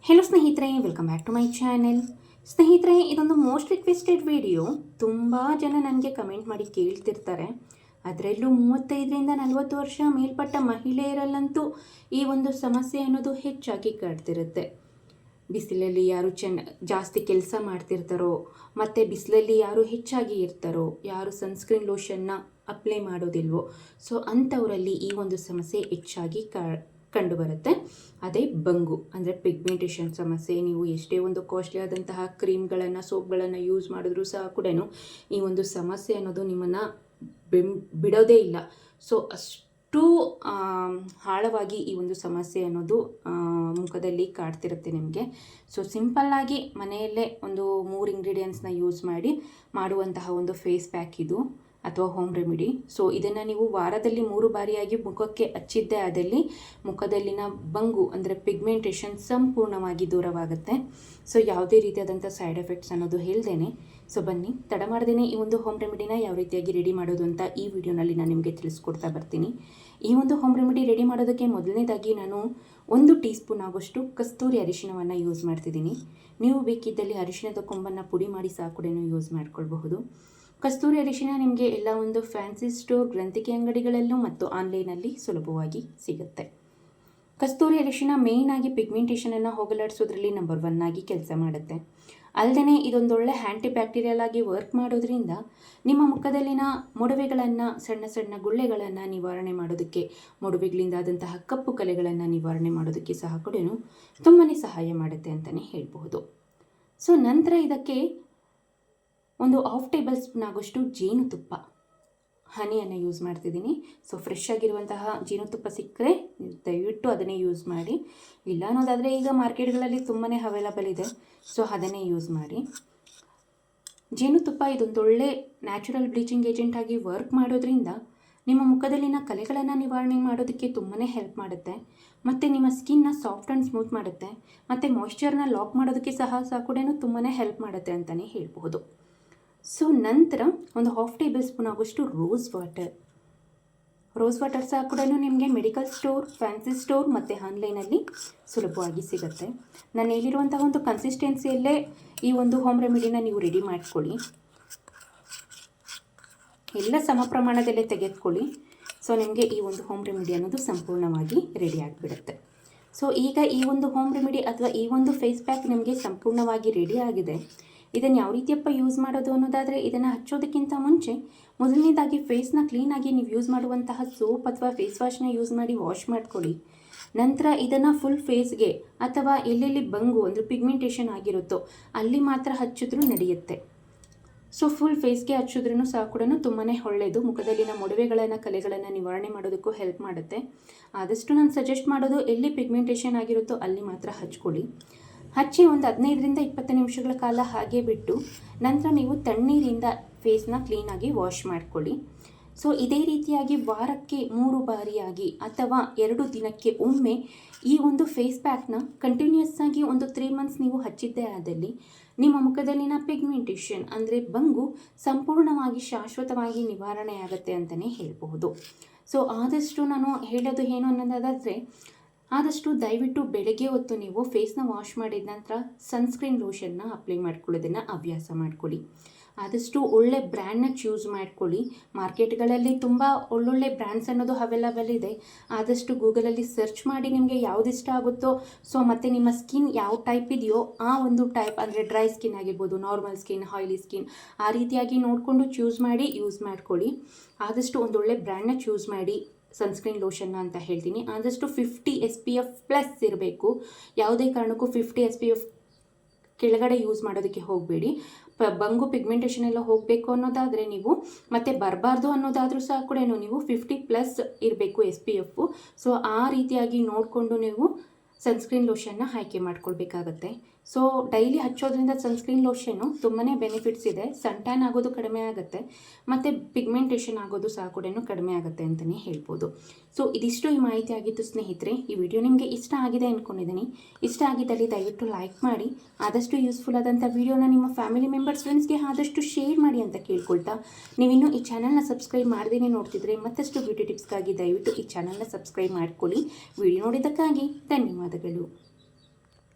Hello ಸ್ನೇಹಿತರೆ, welcome back to my channel. ಸ್ನೇಹಿತರೆ, ಇದೊಂದು ಮೋಸ್ಟ್ ರಿಕ್ವೆಸ್ಟೆಡ್ ವಿಡಿಯೋ. ತುಂಬ ಜನ ನನಗೆ ಕಮೆಂಟ್ ಮಾಡಿ ಕೇಳ್ತಿರ್ತಾರೆ. ಅದರಲ್ಲೂ 35ರಿಂದ 40 ವರ್ಷ ಮೇಲ್ಪಟ್ಟ ಮಹಿಳೆಯರಲ್ಲಂತೂ ಈ ಒಂದು ಸಮಸ್ಯೆ ಅನ್ನೋದು ಹೆಚ್ಚಾಗಿ ಕಾಡ್ತಿರುತ್ತೆ. ಬಿಸಿಲಲ್ಲಿ ಯಾರು ಜಾಸ್ತಿ ಕೆಲಸ ಮಾಡ್ತಿರ್ತಾರೋ, ಮತ್ತು ಬಿಸಿಲಲ್ಲಿ ಯಾರು ಹೆಚ್ಚಾಗಿ ಇರ್ತಾರೋ, ಯಾರು ಸನ್ಸ್ಕ್ರೀನ್ ಲೋಷನ್ನ ಅಪ್ಲೈ ಮಾಡೋದಿಲ್ವೋ, ಸೊ ಅಂಥವರಲ್ಲಿ ಈ ಒಂದು ಸಮಸ್ಯೆ ಹೆಚ್ಚಾಗಿ ಕಂಡುಬರುತ್ತೆ. ಅದೇ ಬಂಗು ಅಂದರೆ ಪಿಗ್ಮೆಂಟೇಷನ್ ಸಮಸ್ಯೆ. ನೀವು ಎಷ್ಟೇ ಒಂದು ಕಾಸ್ಟ್ಲಿ ಆದಂತಹ ಕ್ರೀಮ್ಗಳನ್ನು, ಸೋಪ್ಗಳನ್ನು ಯೂಸ್ ಮಾಡಿದ್ರೂ ಸಹ ಕೂಡ ಈ ಒಂದು ಸಮಸ್ಯೆ ಅನ್ನೋದು ನಿಮ್ಮನ್ನು ಬಿಡೋದೇ ಇಲ್ಲ. ಸೊ ಅಷ್ಟು ಆಳವಾಗಿ ಈ ಒಂದು ಸಮಸ್ಯೆ ಅನ್ನೋದು ಮುಖದಲ್ಲಿ ಕಾಡ್ತಿರುತ್ತೆ ನಿಮಗೆ. ಸೊ ಸಿಂಪಲ್ಲಾಗಿ ಮನೆಯಲ್ಲೇ ಒಂದು 3 ಇಂಗ್ರೀಡಿಯೆಂಟ್ಸ್ನ ಯೂಸ್ ಮಾಡಿ ಮಾಡುವಂತಹ ಒಂದು ಫೇಸ್ ಪ್ಯಾಕ್ ಇದು, ಅಥವಾ ಹೋಮ್ ರೆಮಿಡಿ. ಸೊ ಇದನ್ನು ನೀವು ವಾರದಲ್ಲಿ 3 ಬಾರಿಯಾಗಿ ಮುಖಕ್ಕೆ ಹಚ್ಚಿದ್ದೇ ಆದಲ್ಲಿ ಮುಖದಲ್ಲಿನ ಬಂಗು ಅಂದರೆ ಪಿಗ್ಮೆಂಟೇಷನ್ ಸಂಪೂರ್ಣವಾಗಿ ದೂರವಾಗುತ್ತೆ. ಸೊ ಯಾವುದೇ ರೀತಿಯಾದಂಥ ಸೈಡ್ ಎಫೆಕ್ಟ್ಸ್ ಅನ್ನೋದು ಹೇಳ್ದೇನೆ. ಸೊ ಬನ್ನಿ, ತಡ ಮಾಡ್ದೇನೆ ಈ ಒಂದು ಹೋಮ್ ರೆಮಿಡಿನ ಯಾವ ರೀತಿಯಾಗಿ ರೆಡಿ ಮಾಡೋದು ಅಂತ ಈ ವಿಡಿಯೋನಲ್ಲಿ ನಾನು ನಿಮಗೆ ತಿಳಿಸ್ಕೊಡ್ತಾ ಬರ್ತೀನಿ. ಈ ಒಂದು ಹೋಮ್ ರೆಮಿಡಿ ರೆಡಿ ಮಾಡೋದಕ್ಕೆ ಮೊದಲನೇದಾಗಿ ನಾನು 1 ಟೀ ಸ್ಪೂನ್ ಆಗೋಷ್ಟು ಕಸ್ತೂರಿ ಅರಿಶಿಣವನ್ನು ಯೂಸ್ ಮಾಡ್ತಿದ್ದೀನಿ. ನೀವು ಬೇಕಿದ್ದಲ್ಲಿ ಅರಿಶಿಣದ ಕೊಂಬನ್ನು ಪುಡಿ ಮಾಡಿ ಸಹ ಕೂಡ ಯೂಸ್ ಮಾಡ್ಕೊಳ್ಬಹುದು. ಕಸ್ತೂರಿ ಅರಿಶಿಣ ನಿಮಗೆ ಎಲ್ಲ ಒಂದು ಫ್ಯಾನ್ಸಿ ಸ್ಟೋರ್, ಗ್ರಂಥಿಕೆ ಅಂಗಡಿಗಳಲ್ಲೂ ಮತ್ತು ಆನ್ಲೈನಲ್ಲಿ ಸುಲಭವಾಗಿ ಸಿಗುತ್ತೆ. ಕಸ್ತೂರಿ ಅರಿಶಿಣ ಮೇಯ್ನಾಗಿ ಪಿಗ್ಮೆಂಟೇಷನನ್ನು ಹೋಗಲಾಡಿಸೋದ್ರಲ್ಲಿ ನಂಬರ್ 1 ಆಗಿ ಕೆಲಸ ಮಾಡುತ್ತೆ. ಅಲ್ಲದೆ ಇದೊಂದೊಳ್ಳೆ ಆ್ಯಂಟಿ ಬ್ಯಾಕ್ಟೀರಿಯಲ್ ಆಗಿ ವರ್ಕ್ ಮಾಡೋದ್ರಿಂದ ನಿಮ್ಮ ಮುಖದಲ್ಲಿನ ಮೊಡವೆಗಳನ್ನು, ಸಣ್ಣ ಸಣ್ಣ ಗುಳ್ಳೆಗಳನ್ನು ನಿವಾರಣೆ ಮಾಡೋದಕ್ಕೆ, ಮೊಡವೆಗಳಿಂದಾದಂತಹ ಕಪ್ಪು ಕಲೆಗಳನ್ನು ನಿವಾರಣೆ ಮಾಡೋದಕ್ಕೆ ಸಹ ಕೂಡ ತುಂಬಾ ಸಹಾಯ ಮಾಡುತ್ತೆ ಅಂತಲೇ ಹೇಳ್ಬಹುದು. ಸೊ ನಂತರ ಇದಕ್ಕೆ ಒಂದು 1/2 ಟೇಬಲ್ ಸ್ಪೂನ್ ಆಗೋಷ್ಟು ಜೇನುತುಪ್ಪ, ಹನಿಯನ್ನು ಯೂಸ್ ಮಾಡ್ತಿದ್ದೀನಿ. ಸೊ ಫ್ರೆಶ್ ಆಗಿರುವಂತಹ ಜೇನುತುಪ್ಪ ಸಿಕ್ಕರೆ ದಯವಿಟ್ಟು ಅದನ್ನೇ ಯೂಸ್ ಮಾಡಿ. ಇಲ್ಲ ಅನ್ನೋದಾದರೆ ಈಗ ಮಾರ್ಕೆಟ್ಗಳಲ್ಲಿ ತುಂಬಾ ಅವೈಲಬಲ್ ಇದೆ, ಸೊ ಅದನ್ನೇ ಯೂಸ್ ಮಾಡಿ. ಜೇನುತುಪ್ಪ ಇದೊಂದೊಳ್ಳೆ ನ್ಯಾಚುರಲ್ ಬ್ಲೀಚಿಂಗ್ ಏಜೆಂಟ್ ಆಗಿ ವರ್ಕ್ ಮಾಡೋದ್ರಿಂದ ನಿಮ್ಮ ಮುಖದಲ್ಲಿನ ಕಲೆಗಳನ್ನು ನಿವಾರಣೆ ಮಾಡೋದಕ್ಕೆ ತುಂಬಾ ಹೆಲ್ಪ್ ಮಾಡುತ್ತೆ. ಮತ್ತು ನಿಮ್ಮ ಸ್ಕಿನ್ನ ಸಾಫ್ಟ್ ಆ್ಯಂಡ್ ಸ್ಮೂತ್ ಮಾಡುತ್ತೆ. ಮತ್ತು ಮಾಯ್ಶ್ಚರ್ನ ಲಾಕ್ ಮಾಡೋದಕ್ಕೆ ಸಹ ಕೂಡ ತುಂಬಾ ಹೆಲ್ಪ್ ಮಾಡುತ್ತೆ ಅಂತಲೇ ಹೇಳ್ಬಹುದು. ಸೊ ನಂತರ ಒಂದು 1/2 ಟೇಬಲ್ ಸ್ಪೂನ್ ಆಗೋಷ್ಟು ರೋಸ್ ವಾಟರ್ ಸಹ ಕೂಡ ನಿಮಗೆ ಮೆಡಿಕಲ್ ಸ್ಟೋರ್, ಫ್ಯಾನ್ಸಿ ಸ್ಟೋರ್ ಮತ್ತು ಆನ್ಲೈನಲ್ಲಿ ಸುಲಭವಾಗಿ ಸಿಗುತ್ತೆ. ನಾನು ಹೇಳಿರುವಂತಹ ಒಂದು ಕನ್ಸಿಸ್ಟೆನ್ಸಿಯಲ್ಲೇ ಈ ಒಂದು ಹೋಮ್ ರೆಮಿಡಿನ ನೀವು ರೆಡಿ ಮಾಡ್ಕೊಳ್ಳಿ. ಎಲ್ಲ ಸಮ ಪ್ರಮಾಣದಲ್ಲೇ ತೆಗೆದುಕೊಳ್ಳಿ. ಸೊ ನಿಮಗೆ ಈ ಒಂದು ಹೋಮ್ ರೆಮಿಡಿ ಅನ್ನೋದು ಸಂಪೂರ್ಣವಾಗಿ ರೆಡಿ ಆಗಿಬಿಡುತ್ತೆ. ಸೊ ಈಗ ಈ ಒಂದು ಹೋಮ್ ರೆಮಿಡಿ ಅಥವಾ ಈ ಒಂದು ಫೇಸ್ ಪ್ಯಾಕ್ ನಿಮಗೆ ಸಂಪೂರ್ಣವಾಗಿ ರೆಡಿ ಆಗಿದೆ. ಇದನ್ನು ಯಾವ ರೀತಿಯಪ್ಪ ಯೂಸ್ ಮಾಡೋದು ಅನ್ನೋದಾದರೆ, ಇದನ್ನು ಹಚ್ಚೋದಕ್ಕಿಂತ ಮುಂಚೆ ಮೊದಲನೇದಾಗಿ ಫೇಸ್ನ ಕ್ಲೀನಾಗಿ ನೀವು ಯೂಸ್ ಮಾಡುವಂತಹ ಸೋಪ್ ಅಥವಾ ಫೇಸ್ ವಾಶ್ನ ಯೂಸ್ ಮಾಡಿ ವಾಶ್ ಮಾಡ್ಕೊಳ್ಳಿ. ನಂತರ ಇದನ್ನು ಫುಲ್ ಫೇಸ್ಗೆ ಅಥವಾ ಎಲ್ಲೆಲ್ಲಿ ಬಂಗು ಅಂದರೆ ಪಿಗ್ಮೆಂಟೇಷನ್ ಆಗಿರುತ್ತೋ ಅಲ್ಲಿ ಮಾತ್ರ ಹಚ್ಚಿದ್ರೂ ನಡೆಯುತ್ತೆ. ಸೊ ಫುಲ್ ಫೇಸ್ಗೆ ಹಚ್ಚಿದ್ರೂ ಸಹ ಕೂಡ ತುಂಬಾ ಒಳ್ಳೆಯದು. ಮುಖದಲ್ಲಿನ ಮೊಡವೆಗಳನ್ನು, ಕಲೆಗಳನ್ನು ನಿವಾರಣೆ ಮಾಡೋದಕ್ಕೂ ಹೆಲ್ಪ್ ಮಾಡುತ್ತೆ. ಆದಷ್ಟು ನಾನು ಸಜೆಸ್ಟ್ ಮಾಡೋದು ಎಲ್ಲಿ ಪಿಗ್ಮೆಂಟೇಷನ್ ಆಗಿರುತ್ತೋ ಅಲ್ಲಿ ಮಾತ್ರ ಹಚ್ಕೊಳ್ಳಿ. ಹಚ್ಚಿ ಒಂದು 15ರಿಂದ 20 ನಿಮಿಷಗಳ ಕಾಲ ಹಾಗೆ ಬಿಟ್ಟು ನಂತರ ನೀವು ತಣ್ಣೀರಿಂದ ಫೇಸ್ನ ಕ್ಲೀನಾಗಿ ವಾಶ್ ಮಾಡ್ಕೊಳ್ಳಿ. ಸೊ ಇದೇ ರೀತಿಯಾಗಿ ವಾರಕ್ಕೆ 3 ಬಾರಿಯಾಗಿ ಅಥವಾ 2 ದಿನಕ್ಕೆ ಒಮ್ಮೆ ಈ ಒಂದು ಫೇಸ್ ಪ್ಯಾಕ್ನ ಕಂಟಿನ್ಯೂಸ್ ಆಗಿ ಒಂದು 3 ಮಂತ್ಸ್ ನೀವು ಹಚ್ಚಿದ್ದೇ ಆದಲ್ಲಿ ನಿಮ್ಮ ಮುಖದಲ್ಲಿನ ಪಿಗ್ಮೆಂಟೇಷನ್ ಅಂದರೆ ಬಂಗು ಸಂಪೂರ್ಣವಾಗಿ ಶಾಶ್ವತವಾಗಿ ನಿವಾರಣೆ ಆಗುತ್ತೆ ಅಂತಲೇ ಹೇಳಬಹುದು. ಸೊ ಆದಷ್ಟು ನಾನು ಹೇಳೋದು ಏನು ಅನ್ನೋದಾದರೆ, ಆದಷ್ಟು ದಯವಿಟ್ಟು ಬೆಳಗ್ಗೆ ಹೊತ್ತು ನೀವು ಫೇಸ್ನ ವಾಶ್ ಮಾಡಿದ ನಂತರ ಸನ್ಸ್ಕ್ರೀನ್ ಲೋಷನ್ನ ಅಪ್ಲೈ ಮಾಡ್ಕೊಳ್ಳೋದನ್ನು ಹವ್ಯಾಸ ಮಾಡ್ಕೊಳ್ಳಿ. ಆದಷ್ಟು ಒಳ್ಳೆ ಬ್ರ್ಯಾಂಡ್ನ ಚೂಸ್ ಮಾಡ್ಕೊಳ್ಳಿ. ಮಾರ್ಕೆಟ್ಗಳಲ್ಲಿ ತುಂಬ ಒಳ್ಳೊಳ್ಳೆ ಬ್ರ್ಯಾಂಡ್ಸ್ ಅನ್ನೋದು ಅವೈಲಬಲ್ ಇದೆ. ಆದಷ್ಟು ಗೂಗಲಲ್ಲಿ ಸರ್ಚ್ ಮಾಡಿ ನಿಮಗೆ ಯಾವ್ದು ಇಷ್ಟ ಆಗುತ್ತೋ, ಸೊ ಮತ್ತು ನಿಮ್ಮ ಸ್ಕಿನ್ ಯಾವ ಟೈಪ್ ಇದೆಯೋ ಆ ಒಂದು ಟೈಪ್ ಅಂದರೆ ಡ್ರೈ ಸ್ಕಿನ್ ಆಗಿರ್ಬೋದು, ನಾರ್ಮಲ್ ಸ್ಕಿನ್, ಆಯಿಲಿ ಸ್ಕಿನ್, ಆ ರೀತಿಯಾಗಿ ನೋಡಿಕೊಂಡು ಚೂಸ್ ಮಾಡಿ ಯೂಸ್ ಮಾಡ್ಕೊಳ್ಳಿ. ಆದಷ್ಟು ಒಂದೊಳ್ಳೆ ಬ್ರ್ಯಾಂಡ್ನ ಚೂಸ್ ಮಾಡಿ. ಸನ್ಸ್ಕ್ರೀನ್ ಲೋಷನ್ನ ಅಂತ ಹೇಳ್ತೀನಿ. ಆದಷ್ಟು 50 SPF ಪ್ಲಸ್ ಇರಬೇಕು. ಯಾವುದೇ ಕಾರಣಕ್ಕೂ 50 SPF ಕೆಳಗಡೆ ಯೂಸ್ ಮಾಡೋದಕ್ಕೆ ಹೋಗಬೇಡಿ. ಬಂಗು ಪಿಗ್ಮೆಂಟೇಷನ್ ಎಲ್ಲ ಹೋಗಬೇಕು ಅನ್ನೋದಾದರೆ ನೀವು, ಮತ್ತು ಬರಬಾರ್ದು ಅನ್ನೋದಾದರೂ ಸಹ ಕೂಡ ನೀವು 50+ ಇರಬೇಕು SPF. ಸೊ ಆ ರೀತಿಯಾಗಿ ನೋಡಿಕೊಂಡು ನೀವು ಸನ್ಸ್ಕ್ರೀನ್ ಲೋಷನ್ನ ಆಯ್ಕೆ ಮಾಡ್ಕೊಳ್ಬೇಕಾಗತ್ತೆ. ಸೊ ಡೈಲಿ ಹಚ್ಚೋದ್ರಿಂದ ಸನ್ಸ್ಕ್ರೀನ್ ಲೋಷನ್ನು ತುಂಬಾ ಬೆನಿಫಿಟ್ಸ್ ಇದೆ. ಸನ್ ಟ್ಯಾನ್ ಆಗೋದು ಕಡಿಮೆ ಆಗುತ್ತೆ ಮತ್ತು ಪಿಗ್ಮೆಂಟೇಷನ್ ಆಗೋದು ಸಹ ಕೂಡ ಕಡಿಮೆ ಆಗುತ್ತೆ ಅಂತಲೇ ಹೇಳ್ಬೋದು. ಸೊ ಇದಿಷ್ಟು ಈ ಮಾಹಿತಿ ಆಗಿತ್ತು ಸ್ನೇಹಿತರೆ. ಈ ವಿಡಿಯೋ ನಿಮಗೆ ಇಷ್ಟ ಆಗಿದೆ ಅಂದ್ಕೊಂಡಿದ್ದೀನಿ. ಇಷ್ಟ ಆಗಿದ್ದಲ್ಲಿ ದಯವಿಟ್ಟು ಲೈಕ್ ಮಾಡಿ. ಆದಷ್ಟು ಯೂಸ್ಫುಲ್ ಆದಂಥ ವಿಡಿಯೋನ ನಿಮ್ಮ ಫ್ಯಾಮಿಲಿ ಮೆಂಬರ್ಸ್, ಫ್ರೆಂಡ್ಸ್ಗೆ ಆದಷ್ಟು ಶೇರ್ ಮಾಡಿ ಅಂತ ಕೇಳ್ಕೊಳ್ತಾ, ನೀವಿನ್ನೂ ಈ ಚಾನಲ್ನ ಸಬ್ಸ್ಕ್ರೈಬ್ ಮಾಡದೇ ನೋಡ್ತಿದ್ರೆ ಮತ್ತಷ್ಟು ಬ್ಯೂಟಿ ಟಿಪ್ಸ್ಗಾಗಿ ದಯವಿಟ್ಟು ಈ ಚಾನಲ್ನ ಸಬ್ಸ್ಕ್ರೈಬ್ ಮಾಡ್ಕೊಳ್ಳಿ. ವಿಡಿಯೋ ನೋಡಿದ್ದಕ್ಕಾಗಿ ಧನ್ಯವಾದಗಳು.